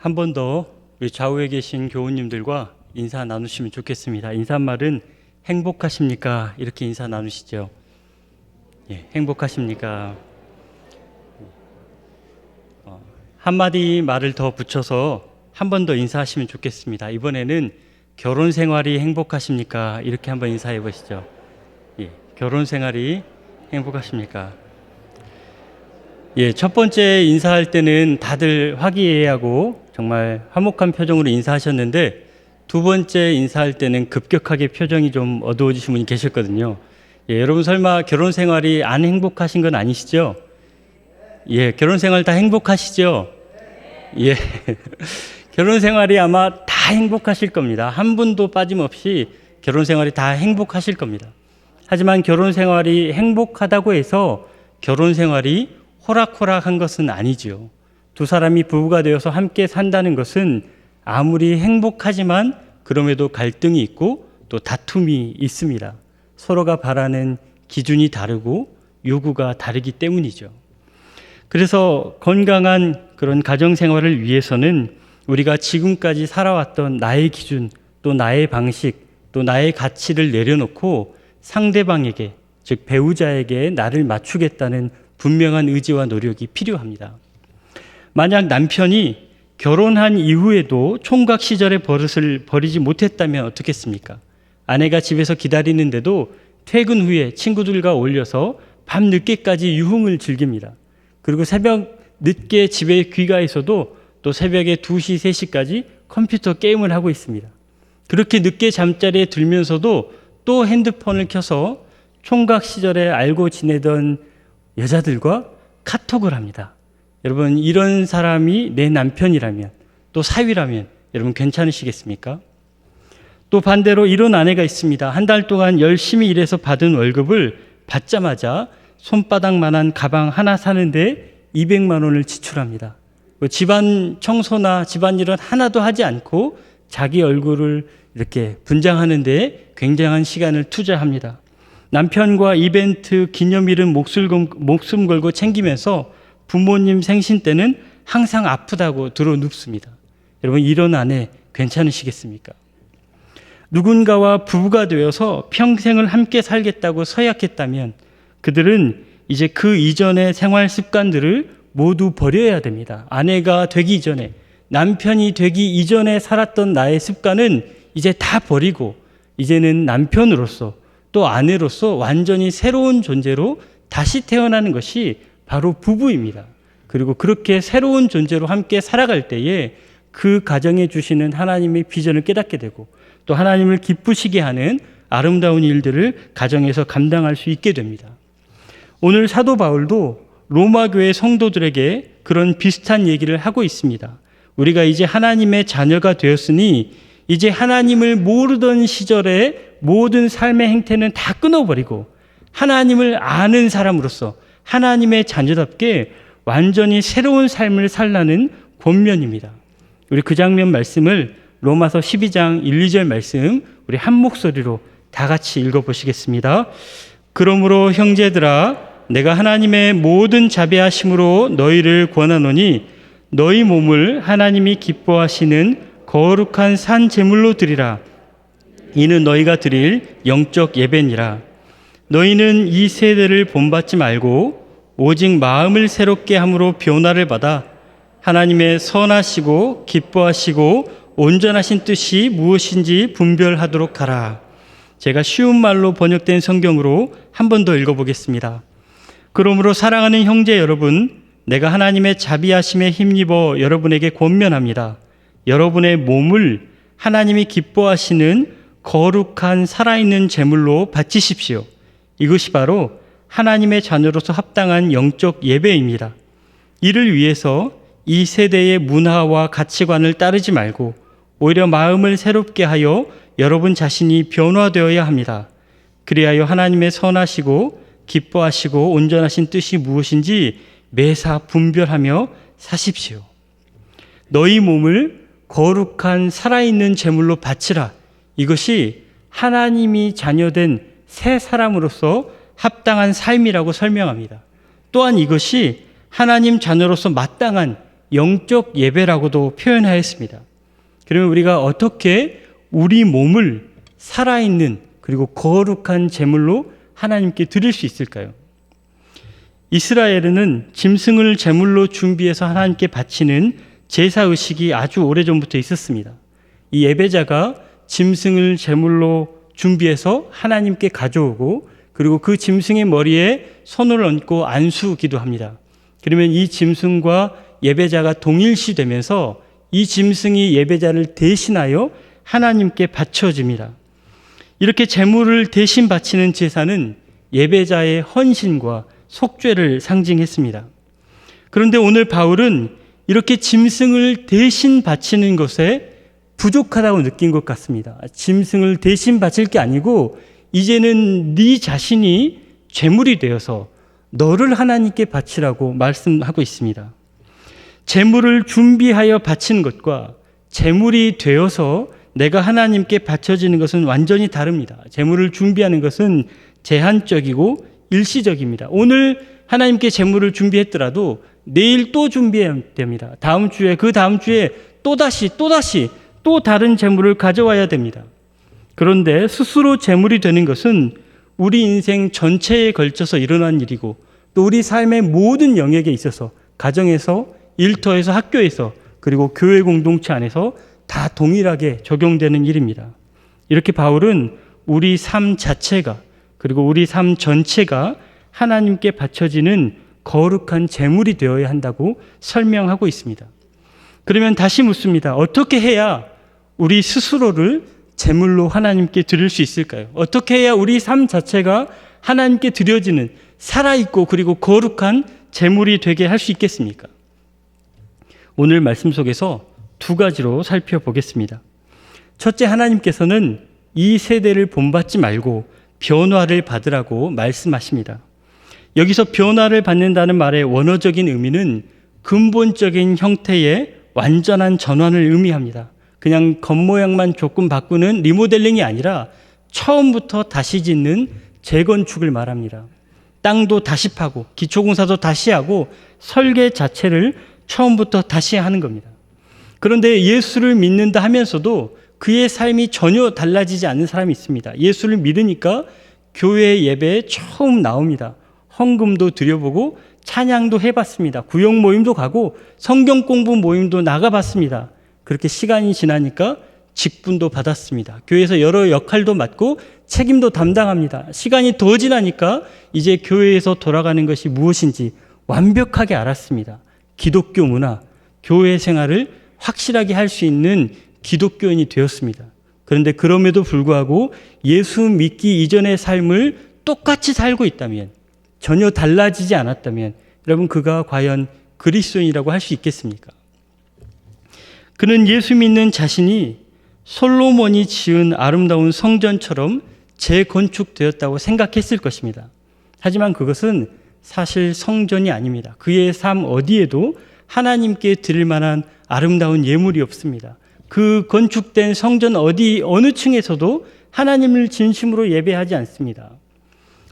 한 번 더 우리 좌우에 계신 교우님들과 인사 나누시면 좋겠습니다. 인사말은 행복하십니까? 이렇게 인사 나누시죠. 예, 행복하십니까? 한마디 말을 더 붙여서 한 번 더 인사하시면 좋겠습니다. 이번에는 결혼 생활이 행복하십니까? 이렇게 한번 인사해 보시죠. 예, 결혼 생활이 행복하십니까? 예, 첫 번째 인사할 때는 다들 화기애애하고 정말 화목한 표정으로 인사하셨는데 두 번째 인사할 때는 급격하게 표정이 좀 어두워지신 분이 계셨거든요. 예, 여러분 설마 결혼 생활이 안 행복하신 건 아니시죠? 예, 결혼 생활 다 행복하시죠? 예, 결혼 생활이 아마 다 행복하실 겁니다. 한 분도 빠짐없이 결혼 생활이 다 행복하실 겁니다. 하지만 결혼 생활이 행복하다고 해서 결혼 생활이 호락호락한 것은 아니죠. 두 사람이 부부가 되어서 함께 산다는 것은 아무리 행복하지만 그럼에도 갈등이 있고 또 다툼이 있습니다. 서로가 바라는 기준이 다르고 요구가 다르기 때문이죠. 그래서 건강한 그런 가정 생활을 위해서는 우리가 지금까지 살아왔던 나의 기준, 또 나의 방식, 또 나의 가치를 내려놓고 상대방에게, 즉 배우자에게 나를 맞추겠다는 분명한 의지와 노력이 필요합니다. 만약 남편이 결혼한 이후에도 총각 시절의 버릇을 버리지 못했다면 어떻겠습니까? 아내가 집에서 기다리는데도 퇴근 후에 친구들과 어울려서 밤 늦게까지 유흥을 즐깁니다. 그리고 새벽 늦게 집에 귀가해서도 또 새벽에 2시, 3시까지 컴퓨터 게임을 하고 있습니다. 그렇게 늦게 잠자리에 들면서도 또 핸드폰을 켜서 총각 시절에 알고 지내던 여자들과 카톡을 합니다. 여러분, 이런 사람이 내 남편이라면, 또 사위라면 여러분 괜찮으시겠습니까? 또 반대로 이런 아내가 있습니다. 한 달 동안 열심히 일해서 받은 월급을 받자마자 손바닥만한 가방 하나 사는데 200만 원을 지출합니다. 집안 청소나 집안일은 하나도 하지 않고 자기 얼굴을 이렇게 분장하는 데 굉장한 시간을 투자합니다. 남편과 이벤트, 기념일은 목숨 걸고 챙기면서 부모님 생신 때는 항상 아프다고 들어 눕습니다. 여러분, 이런 아내 괜찮으시겠습니까? 누군가와 부부가 되어서 평생을 함께 살겠다고 서약했다면 그들은 이제 그 이전의 생활 습관들을 모두 버려야 됩니다. 아내가 되기 이전에, 남편이 되기 이전에 살았던 나의 습관은 이제 다 버리고 이제는 남편으로서 또 아내로서 완전히 새로운 존재로 다시 태어나는 것이 바로 부부입니다. 그리고 그렇게 새로운 존재로 함께 살아갈 때에 그 가정에 주시는 하나님의 비전을 깨닫게 되고 또 하나님을 기쁘시게 하는 아름다운 일들을 가정에서 감당할 수 있게 됩니다. 오늘 사도 바울도 로마 교회 성도들에게 그런 비슷한 얘기를 하고 있습니다. 우리가 이제 하나님의 자녀가 되었으니 이제 하나님을 모르던 시절에 모든 삶의 행태는 다 끊어버리고 하나님을 아는 사람으로서 하나님의 자녀답게 완전히 새로운 삶을 살라는 권면입니다. 우리 그 장면 말씀을 로마서 12장 1, 2절 말씀 우리 한 목소리로 다 같이 읽어보시겠습니다. 그러므로 형제들아, 내가 하나님의 모든 자비하심으로 너희를 권하노니 너희 몸을 하나님이 기뻐하시는 거룩한 산 제물로 드리라. 이는 너희가 드릴 영적 예배니라. 너희는 이 세대를 본받지 말고 오직 마음을 새롭게 함으로 변화를 받아 하나님의 선하시고 기뻐하시고 온전하신 뜻이 무엇인지 분별하도록 하라. 제가 쉬운 말로 번역된 성경으로 한 번 더 읽어보겠습니다. 그러므로 사랑하는 형제 여러분, 내가 하나님의 자비하심에 힘입어 여러분에게 권면합니다. 여러분의 몸을 하나님이 기뻐하시는 거룩한 살아있는 제물로 바치십시오. 이것이 바로 하나님의 자녀로서 합당한 영적 예배입니다. 이를 위해서 이 세대의 문화와 가치관을 따르지 말고 오히려 마음을 새롭게 하여 여러분 자신이 변화되어야 합니다. 그리하여 하나님의 선하시고 기뻐하시고 온전하신 뜻이 무엇인지 매사 분별하며 사십시오. 너희 몸을 거룩한 살아있는 제물로 바치라. 이것이 하나님이 자녀된 새 사람으로서 합당한 삶이라고 설명합니다. 또한 이것이 하나님 자녀로서 마땅한 영적 예배라고도 표현하였습니다. 그러면 우리가 어떻게 우리 몸을 살아있는 그리고 거룩한 제물로 하나님께 드릴 수 있을까요? 이스라엘에는 짐승을 제물로 준비해서 하나님께 바치는 제사의식이 아주 오래전부터 있었습니다. 이 예배자가 짐승을 제물로 준비해서 하나님께 가져오고 그리고 그 짐승의 머리에 손을 얹고 안수기도 합니다. 그러면 이 짐승과 예배자가 동일시되면서 이 짐승이 예배자를 대신하여 하나님께 바쳐집니다. 이렇게 제물을 대신 바치는 제사는 예배자의 헌신과 속죄를 상징했습니다. 그런데 오늘 바울은 이렇게 짐승을 대신 바치는 것에 부족하다고 느낀 것 같습니다. 짐승을 대신 바칠 게 아니고 이제는 네 자신이 제물이 되어서 너를 하나님께 바치라고 말씀하고 있습니다. 제물을 준비하여 바치는 것과 제물이 되어서 내가 하나님께 바쳐지는 것은 완전히 다릅니다. 제물을 준비하는 것은 제한적이고 일시적입니다. 오늘 하나님께 제물을 준비했더라도 내일 또 준비해야 됩니다. 다음 주에 그 다음 주에 또다시 또 다른 제물을 가져와야 됩니다. 그런데 스스로 제물이 되는 것은 우리 인생 전체에 걸쳐서 일어난 일이고 또 우리 삶의 모든 영역에 있어서 가정에서 일터에서 학교에서 그리고 교회 공동체 안에서 다 동일하게 적용되는 일입니다. 이렇게 바울은 우리 삶 자체가 그리고 우리 삶 전체가 하나님께 바쳐지는 거룩한 제물이 되어야 한다고 설명하고 있습니다. 그러면 다시 묻습니다. 어떻게 해야 우리 스스로를 제물로 하나님께 드릴 수 있을까요? 어떻게 해야 우리 삶 자체가 하나님께 드려지는 살아있고 그리고 거룩한 제물이 되게 할 수 있겠습니까? 오늘 말씀 속에서 두 가지로 살펴보겠습니다. 첫째, 하나님께서는 이 세대를 본받지 말고 변화를 받으라고 말씀하십니다. 여기서 변화를 받는다는 말의 원어적인 의미는 근본적인 형태의 완전한 전환을 의미합니다. 그냥 겉모양만 조금 바꾸는 리모델링이 아니라 처음부터 다시 짓는 재건축을 말합니다. 땅도 다시 파고 기초공사도 다시 하고 설계 자체를 처음부터 다시 하는 겁니다. 그런데 예수를 믿는다 하면서도 그의 삶이 전혀 달라지지 않는 사람이 있습니다. 예수를 믿으니까 교회 예배에 처음 나옵니다. 헌금도 드려보고 찬양도 해봤습니다. 구역 모임도 가고 성경 공부 모임도 나가봤습니다. 그렇게 시간이 지나니까 직분도 받았습니다. 교회에서 여러 역할도 맡고 책임도 담당합니다. 시간이 더 지나니까 이제 교회에서 돌아가는 것이 무엇인지 완벽하게 알았습니다. 기독교 문화, 교회 생활을 확실하게 할 수 있는 기독교인이 되었습니다. 그런데 그럼에도 불구하고 예수 믿기 이전의 삶을 똑같이 살고 있다면, 전혀 달라지지 않았다면 여러분 그가 과연 그리스도인이라고 할 수 있겠습니까? 그는 예수 믿는 자신이 솔로몬이 지은 아름다운 성전처럼 재건축되었다고 생각했을 것입니다. 하지만 그것은 사실 성전이 아닙니다. 그의 삶 어디에도 하나님께 드릴 만한 아름다운 예물이 없습니다. 그 건축된 성전 어느 층에서도 하나님을 진심으로 예배하지 않습니다.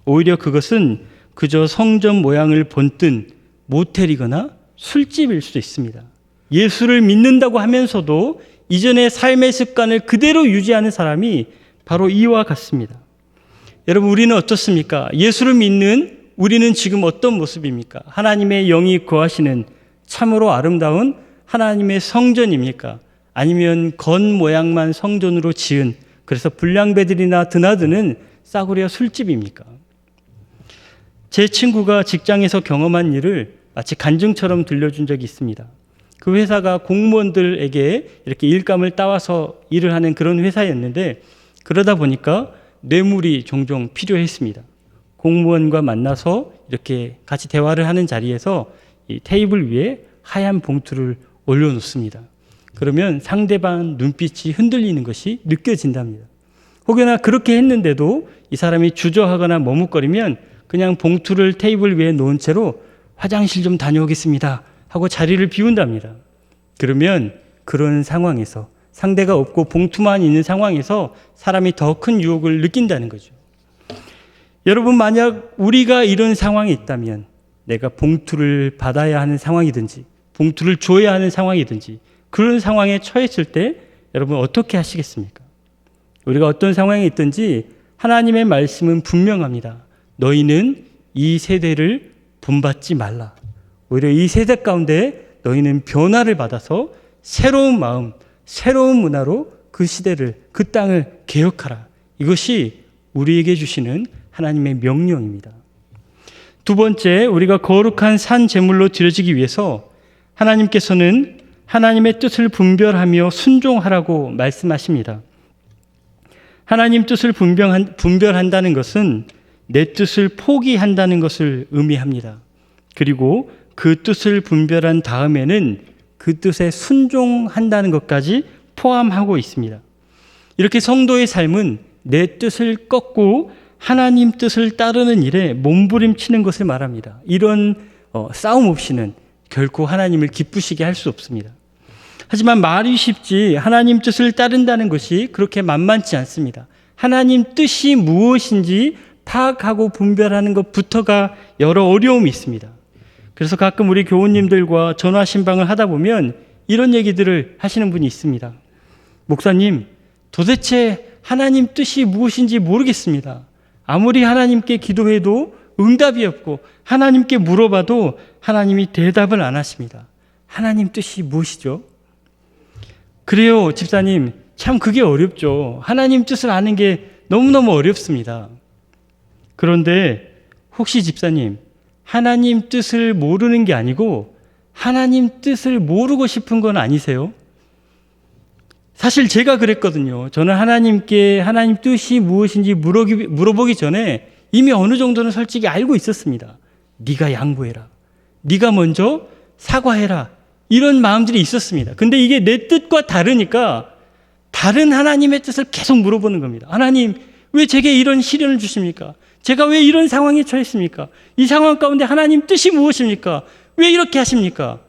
오히려 그것은 그저 성전 모양을 본뜬 모텔이거나 술집일 수도 있습니다. 예수를 믿는다고 하면서도 이전의 삶의 습관을 그대로 유지하는 사람이 바로 이와 같습니다. 여러분, 우리는 어떻습니까? 예수를 믿는 우리는 지금 어떤 모습입니까? 하나님의 영이 거하시는 참으로 아름다운 하나님의 성전입니까? 아니면 겉모양만 성전으로 지은 그래서 불량배들이나 드나드는 싸구려 술집입니까? 제 친구가 직장에서 경험한 일을 마치 간증처럼 들려준 적이 있습니다. 그 회사가 공무원들에게 이렇게 일감을 따와서 일을 하는 그런 회사였는데 그러다 보니까 뇌물이 종종 필요했습니다. 공무원과 만나서 이렇게 같이 대화를 하는 자리에서 이 테이블 위에 하얀 봉투를 올려놓습니다. 그러면 상대방 눈빛이 흔들리는 것이 느껴진답니다. 혹여나 그렇게 했는데도 이 사람이 주저하거나 머뭇거리면 그냥 봉투를 테이블 위에 놓은 채로 화장실 좀 다녀오겠습니다 하고 자리를 비운답니다. 그러면 그런 상황에서 상대가 없고 봉투만 있는 상황에서 사람이 더 큰 유혹을 느낀다는 거죠. 여러분, 만약 우리가 이런 상황에 있다면 내가 봉투를 받아야 하는 상황이든지 봉투를 줘야 하는 상황이든지 그런 상황에 처했을 때 여러분 어떻게 하시겠습니까? 우리가 어떤 상황에 있든지 하나님의 말씀은 분명합니다. 너희는 이 세대를 본받지 말라. 오히려 이 세대 가운데 너희는 변화를 받아서 새로운 마음, 새로운 문화로 그 시대를, 그 땅을 개혁하라. 이것이 우리에게 주시는 하나님의 명령입니다. 두 번째, 우리가 거룩한 산 제물로 드려지기 위해서 하나님께서는 하나님의 뜻을 분별하며 순종하라고 말씀하십니다. 하나님 뜻을 분별한다는 것은 내 뜻을 포기한다는 것을 의미합니다. 그리고 그 뜻을 분별한 다음에는 그 뜻에 순종한다는 것까지 포함하고 있습니다. 이렇게 성도의 삶은 내 뜻을 꺾고 하나님 뜻을 따르는 일에 몸부림치는 것을 말합니다. 이런 싸움 없이는 결코 하나님을 기쁘시게 할 수 없습니다. 하지만 말이 쉽지 하나님 뜻을 따른다는 것이 그렇게 만만치 않습니다. 하나님 뜻이 무엇인지 파악하고 분별하는 것부터가 여러 어려움이 있습니다. 그래서 가끔 우리 교우님들과 전화 신방을 하다 보면 이런 얘기들을 하시는 분이 있습니다. 목사님, 도대체 하나님 뜻이 무엇인지 모르겠습니다. 아무리 하나님께 기도해도 응답이 없고 하나님께 물어봐도 하나님이 대답을 안 하십니다. 하나님 뜻이 무엇이죠? 그래요, 집사님. 참 그게 어렵죠. 하나님 뜻을 아는 게 너무너무 어렵습니다. 그런데 혹시 집사님, 하나님 뜻을 모르는 게 아니고 하나님 뜻을 모르고 싶은 건 아니세요? 사실 제가 그랬거든요. 저는 하나님께 하나님 뜻이 무엇인지 물어보기 전에 이미 어느 정도는 솔직히 알고 있었습니다. 네가 양보해라. 네가 먼저 사과해라. 이런 마음들이 있었습니다. 근데 이게 내 뜻과 다르니까 다른 하나님의 뜻을 계속 물어보는 겁니다. 하나님, 왜 제게 이런 시련을 주십니까? 제가 왜 이런 상황에 처했습니까? 이 상황 가운데 하나님 뜻이 무엇입니까? 왜 이렇게 하십니까?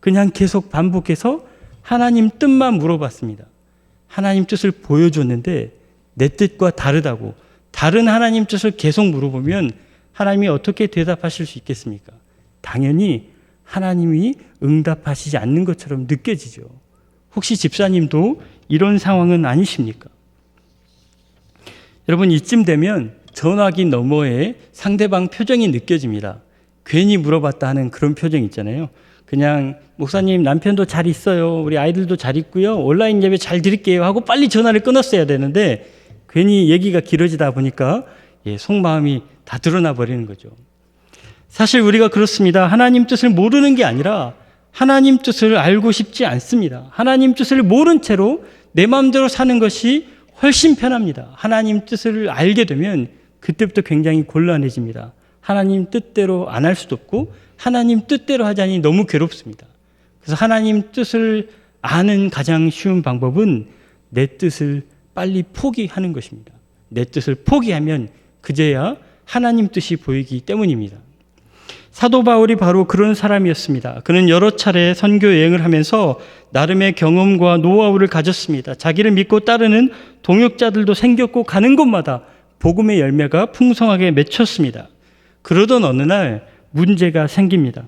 그냥 계속 반복해서 하나님 뜻만 물어봤습니다. 하나님 뜻을 보여줬는데 내 뜻과 다르다고 다른 하나님 뜻을 계속 물어보면 하나님이 어떻게 대답하실 수 있겠습니까? 당연히 하나님이 응답하시지 않는 것처럼 느껴지죠. 혹시 집사님도 이런 상황은 아니십니까? 여러분, 이쯤 되면 전화기 너머에 상대방 표정이 느껴집니다. 괜히 물어봤다 하는 그런 표정 있잖아요. 그냥 목사님, 남편도 잘 있어요. 우리 아이들도 잘 있고요. 온라인 예배 잘 드릴게요 하고 빨리 전화를 끊었어야 되는데 괜히 얘기가 길어지다 보니까 속마음이 다 드러나 버리는 거죠. 사실 우리가 그렇습니다. 하나님 뜻을 모르는 게 아니라 하나님 뜻을 알고 싶지 않습니다. 하나님 뜻을 모른 채로 내 마음대로 사는 것이 훨씬 편합니다. 하나님 뜻을 알게 되면 그때부터 굉장히 곤란해집니다. 하나님 뜻대로 안 할 수도 없고 하나님 뜻대로 하자니 너무 괴롭습니다. 그래서 하나님 뜻을 아는 가장 쉬운 방법은 내 뜻을 빨리 포기하는 것입니다. 내 뜻을 포기하면 그제야 하나님 뜻이 보이기 때문입니다. 사도 바울이 바로 그런 사람이었습니다. 그는 여러 차례 선교 여행을 하면서 나름의 경험과 노하우를 가졌습니다. 자기를 믿고 따르는 동역자들도 생겼고 가는 곳마다 복음의 열매가 풍성하게 맺혔습니다. 그러던 어느 날 문제가 생깁니다.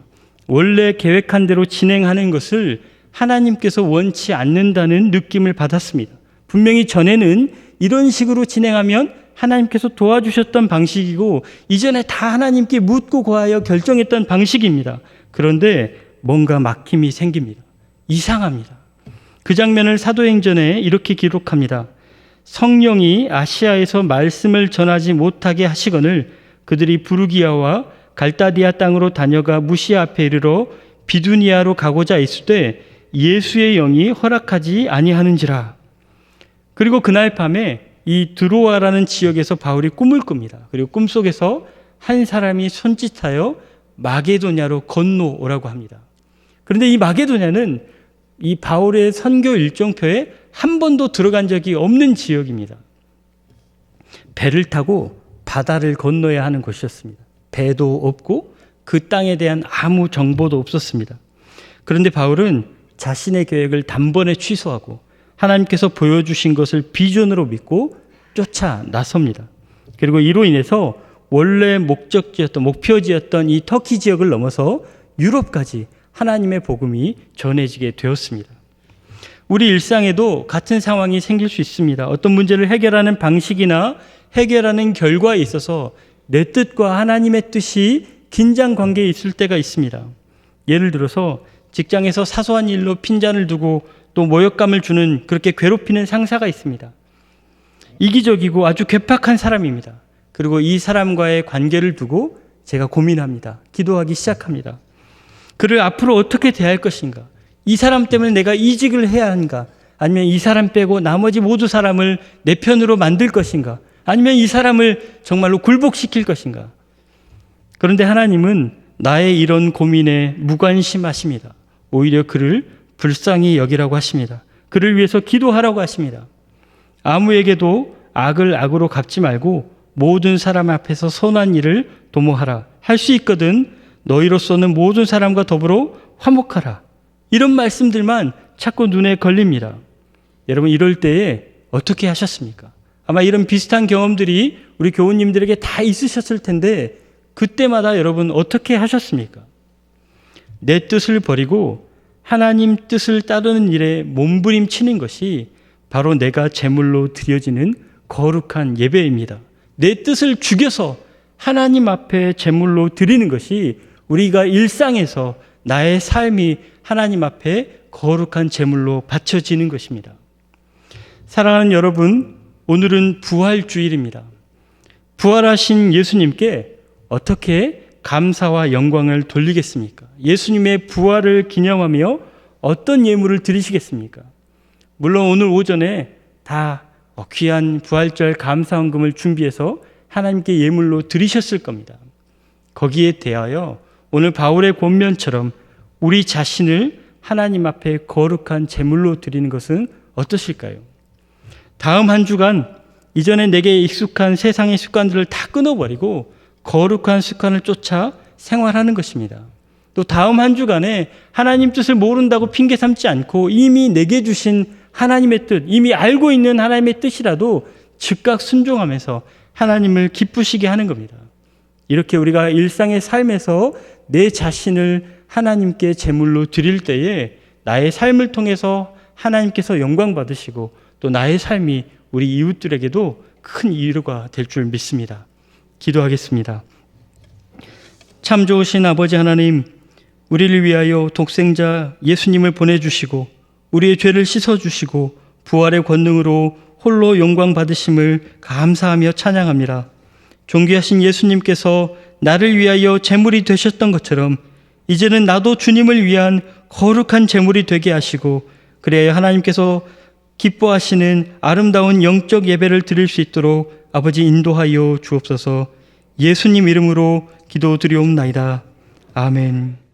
원래 계획한 대로 진행하는 것을 하나님께서 원치 않는다는 느낌을 받았습니다. 분명히 전에는 이런 식으로 진행하면 하나님께서 도와주셨던 방식이고 이전에 다 하나님께 묻고 구하여 결정했던 방식입니다. 그런데 뭔가 막힘이 생깁니다. 이상합니다. 그 장면을 사도행전에 이렇게 기록합니다. 성령이 아시아에서 말씀을 전하지 못하게 하시거늘 그들이 부르기아와 갈다디아 땅으로 다녀가 무시아 앞에 이르러 비두니아로 가고자 있으되 예수의 영이 허락하지 아니하는지라. 그리고 그날 밤에 이 드로아라는 지역에서 바울이 꿈을 꿉니다. 그리고 꿈속에서 한 사람이 손짓하여 마게도냐로 건너오라고 합니다. 그런데 이 마게도냐는 이 바울의 선교 일정표에 한 번도 들어간 적이 없는 지역입니다. 배를 타고 바다를 건너야 하는 곳이었습니다. 배도 없고 그 땅에 대한 아무 정보도 없었습니다. 그런데 바울은 자신의 계획을 단번에 취소하고 하나님께서 보여주신 것을 비전으로 믿고 쫓아 나섭니다. 그리고 이로 인해서 원래 목표지였던 이 터키 지역을 넘어서 유럽까지 하나님의 복음이 전해지게 되었습니다. 우리 일상에도 같은 상황이 생길 수 있습니다. 어떤 문제를 해결하는 방식이나 해결하는 결과에 있어서 내 뜻과 하나님의 뜻이 긴장 관계에 있을 때가 있습니다. 예를 들어서 직장에서 사소한 일로 핀잔을 두고 또 모욕감을 주는, 그렇게 괴롭히는 상사가 있습니다. 이기적이고 아주 괴팍한 사람입니다. 그리고 이 사람과의 관계를 두고 제가 고민합니다. 기도하기 시작합니다. 그를 앞으로 어떻게 대할 것인가? 이 사람 때문에 내가 이직을 해야 하는가? 아니면 이 사람 빼고 나머지 모두 사람을 내 편으로 만들 것인가? 아니면 이 사람을 정말로 굴복시킬 것인가? 그런데 하나님은 나의 이런 고민에 무관심하십니다. 오히려 그를 불쌍히 여기라고 하십니다. 그를 위해서 기도하라고 하십니다. 아무에게도 악을 악으로 갚지 말고 모든 사람 앞에서 선한 일을 도모하라. 할 수 있거든 너희로서는 모든 사람과 더불어 화목하라. 이런 말씀들만 자꾸 눈에 걸립니다. 여러분, 이럴 때에 어떻게 하셨습니까? 아마 이런 비슷한 경험들이 우리 교우님들에게 다 있으셨을 텐데 그때마다 여러분 어떻게 하셨습니까? 내 뜻을 버리고 하나님 뜻을 따르는 일에 몸부림치는 것이 바로 내가 제물로 드려지는 거룩한 예배입니다. 내 뜻을 죽여서 하나님 앞에 제물로 드리는 것이 우리가 일상에서 나의 삶이 하나님 앞에 거룩한 제물로 바쳐지는 것입니다. 사랑하는 여러분, 오늘은 부활주일입니다. 부활하신 예수님께 어떻게 감사와 영광을 돌리겠습니까? 예수님의 부활을 기념하며 어떤 예물을 드리시겠습니까? 물론 오늘 오전에 다 귀한 부활절 감사헌금을 준비해서 하나님께 예물로 드리셨을 겁니다. 거기에 대하여 오늘 바울의 권면처럼 우리 자신을 하나님 앞에 거룩한 제물로 드리는 것은 어떠실까요? 다음 한 주간 이전에 내게 익숙한 세상의 습관들을 다 끊어버리고 거룩한 습관을 쫓아 생활하는 것입니다. 또 다음 한 주간에 하나님 뜻을 모른다고 핑계 삼지 않고 이미 내게 주신 하나님의 뜻, 이미 알고 있는 하나님의 뜻이라도 즉각 순종하면서 하나님을 기쁘시게 하는 겁니다. 이렇게 우리가 일상의 삶에서 내 자신을 하나님께 제물로 드릴 때에 나의 삶을 통해서 하나님께서 영광 받으시고 또 나의 삶이 우리 이웃들에게도 큰 위로가 될 줄 믿습니다. 기도하겠습니다. 참 좋으신 아버지 하나님, 우리를 위하여 독생자 예수님을 보내주시고 우리의 죄를 씻어주시고 부활의 권능으로 홀로 영광 받으심을 감사하며 찬양합니다. 존귀하신 예수님께서 나를 위하여 제물이 되셨던 것처럼 이제는 나도 주님을 위한 거룩한 제물이 되게 하시고 그래야 하나님께서 기뻐하시는 아름다운 영적 예배를 드릴 수 있도록 아버지 인도하여 주옵소서. 예수님 이름으로 기도드리옵나이다. 아멘.